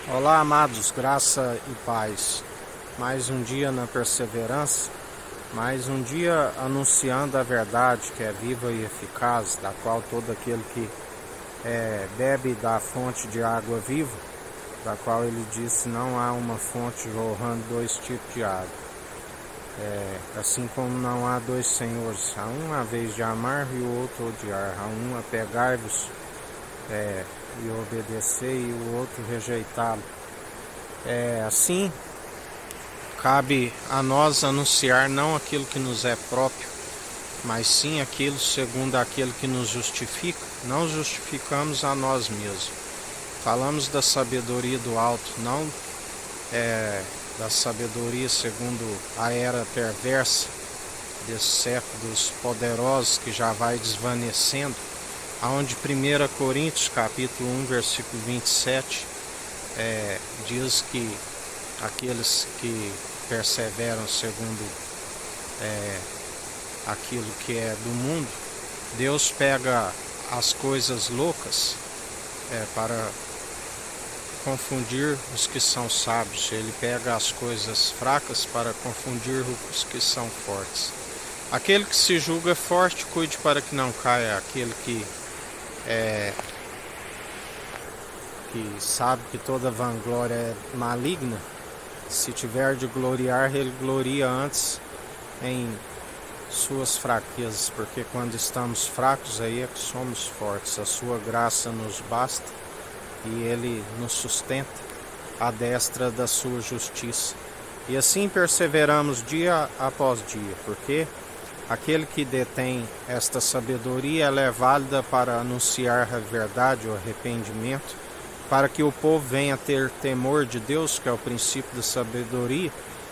Olá, amados, graça e paz. Mais um dia na perseverança, mais um dia anunciando a verdade que é viva e eficaz, da qual todo aquele que bebe da fonte de água viva, da qual ele disse não há uma fonte jorrando dois tipos de água. Assim como não há dois senhores, há um a vez de amar e o outro odiar, há um a pegar-vos e obedecer e o outro rejeitá-lo. Assim, cabe a nós anunciar não aquilo que nos é próprio, mas sim aquilo segundo aquele que nos justifica. Não justificamos a nós mesmos. Falamos da sabedoria do alto, não da sabedoria segundo a era perversa desse século dos poderosos que já vai desvanecendo, aonde 1 Coríntios capítulo 1, versículo 27, diz que aqueles que perseveram segundo aquilo que é do mundo, Deus pega as coisas loucas para confundir os que são sábios. Ele pega as coisas fracas para confundir os que são fortes. Aquele que se julga forte, cuide para que não caia. Aquele que sabe que toda vanglória é maligna, se tiver de gloriar, ele gloria antes em suas fraquezas, porque quando estamos fracos, aí é que somos fortes. A sua graça nos basta e ele nos sustenta à destra da sua justiça. E assim perseveramos dia após dia, porque aquele que detém esta sabedoria, ela é válida para anunciar a verdade, o arrependimento, para que o povo venha ter temor de Deus, que é o princípio da sabedoria,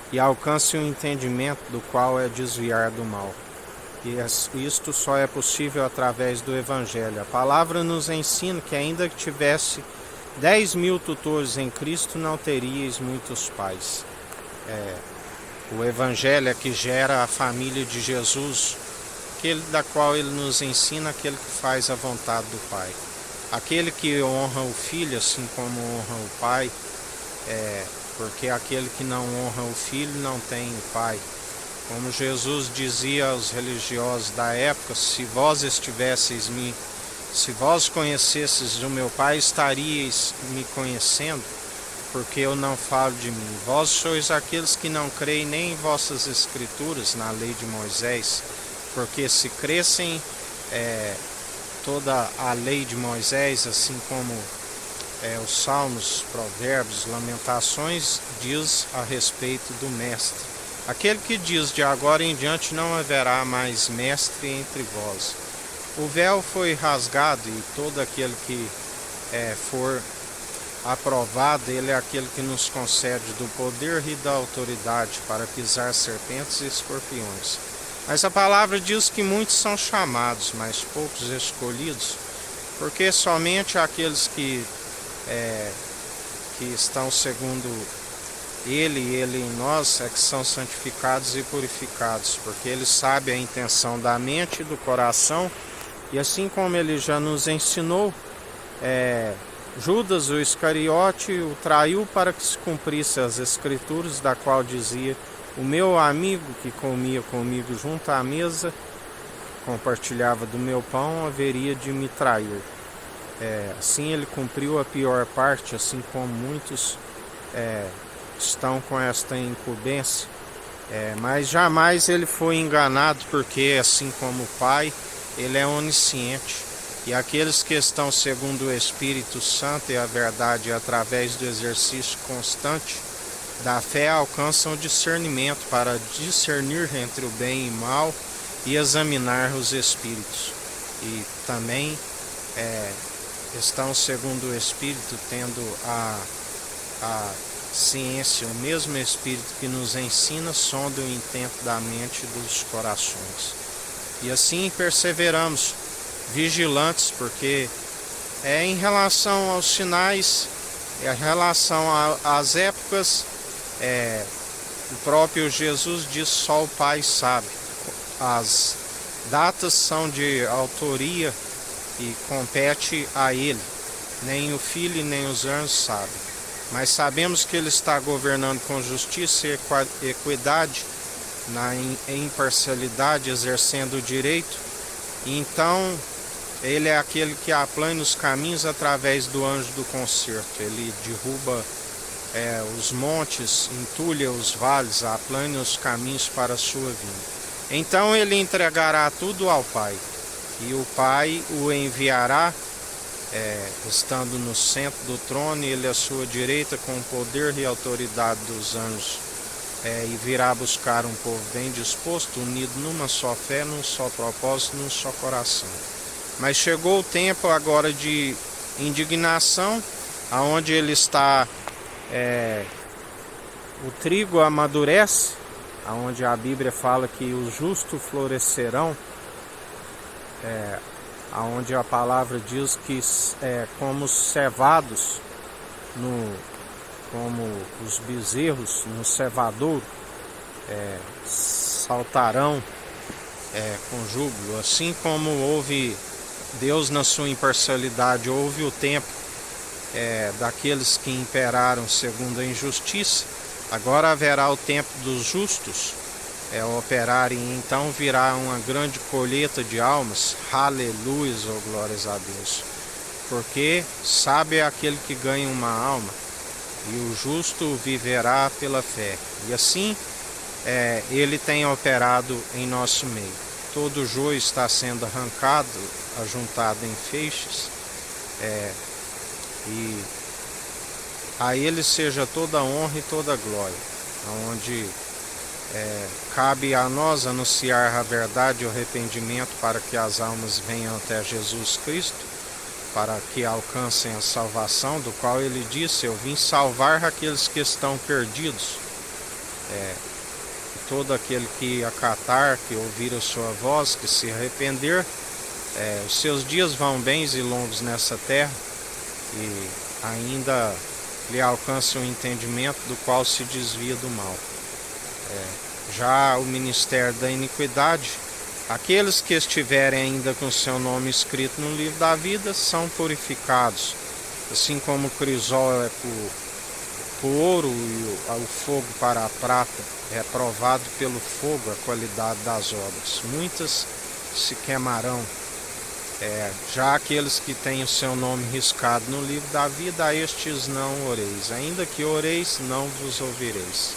e alcance o entendimento do qual é desviar do mal. E isto só é possível através do Evangelho. A palavra nos ensina que ainda que tivesse 10.000 tutores em Cristo, não teríeis muitos pais. O Evangelho é que gera a família de Jesus, aquele da qual ele nos ensina, aquele que faz a vontade do Pai. Aquele que honra o Filho, assim como honra o Pai, porque aquele que não honra o Filho não tem o Pai. Como Jesus dizia aos religiosos da época, se vós conhecesseis o meu Pai, estaríeis me conhecendo, porque eu não falo de mim. Vós sois aqueles que não creem nem em vossas escrituras, na lei de Moisés, porque se crescem toda a lei de Moisés, assim como os salmos, provérbios, lamentações, diz a respeito do mestre. Aquele que diz, de agora em diante não haverá mais mestre entre vós. O véu foi rasgado e todo aquele que for aprovado, ele é aquele que nos concede do poder e da autoridade para pisar serpentes e escorpiões. Mas a palavra diz que muitos são chamados, mas poucos escolhidos, porque somente aqueles que estão segundo ele e ele em nós é que são santificados e purificados, porque ele sabe a intenção da mente e do coração, e assim como ele já nos ensinou, Judas, o Iscariote, o traiu para que se cumprisse as escrituras, da qual dizia: o meu amigo que comia comigo junto à mesa, compartilhava do meu pão, haveria de me trair. Assim ele cumpriu a pior parte, assim como muitos estão com esta incumbência. Mas jamais ele foi enganado, porque assim como o Pai, ele é onisciente. E aqueles que estão segundo o Espírito Santo e a verdade através do exercício constante da fé alcançam o discernimento para discernir entre o bem e o mal e examinar os espíritos. E também estão segundo o Espírito, tendo a ciência, o mesmo Espírito que nos ensina, sonda o intento da mente e dos corações. E assim perseveramos, vigilantes, porque em relação aos sinais, em relação às épocas, o próprio Jesus diz: só o Pai sabe. As datas são de autoria e compete a ele. Nem o Filho nem os anjos sabem. mas sabemos que Ele está governando com justiça e equidade, na imparcialidade, exercendo o direito. Então, Ele é aquele que aplana os caminhos através do anjo do concerto. Ele derruba os montes, entulha os vales, aplana os caminhos para a sua vinda. Então Ele entregará tudo ao Pai, e o Pai o enviará, estando no centro do trono, Ele à sua direita, com o poder e autoridade dos anjos, e virá buscar um povo bem disposto, unido numa só fé, num só propósito, num só coração. Mas chegou o tempo agora de indignação, aonde Ele está, o trigo amadurece, aonde a Bíblia fala que os justos florescerão, aonde a palavra diz que como os cevados, como os bezerros no cevadouro, saltarão com júbilo. Assim como houve Deus na sua imparcialidade, houve o tempo daqueles que imperaram segundo a injustiça, agora haverá o tempo dos justos operarem, e então virá uma grande colheita de almas. Aleluia, oh glórias a Deus, porque sabe aquele que ganha uma alma, e o justo viverá pela fé. E assim Ele tem operado em nosso meio. Todo o joio está sendo arrancado, ajuntado em feixes, e a Ele seja toda a honra e toda a glória, onde cabe a nós anunciar a verdade e o arrependimento, para que as almas venham até Jesus Cristo, para que alcancem a salvação, do qual Ele disse: eu vim salvar aqueles que estão perdidos. Todo aquele que acatar, que ouvir a sua voz, que se arrepender, os seus dias vão bens e longos nessa terra, e ainda lhe alcança o entendimento, do qual se desvia do mal. Já o ministério da iniquidade, aqueles que estiverem ainda com seu nome escrito no livro da vida, são purificados, assim como o crisol é para o ouro e o fogo para a prata, é provado pelo fogo a qualidade das obras. Muitas se queimarão. Já aqueles que têm o seu nome riscado no livro da vida, a estes não oreis, ainda que oreis, não vos ouvireis.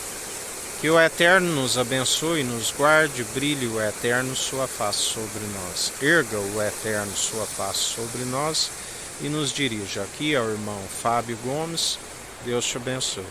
Que o Eterno nos abençoe, nos guarde, brilhe o Eterno sua face sobre nós. Erga o Eterno sua face sobre nós e nos dirija. Aqui é o irmão Fábio Gomes. Deus te abençoe.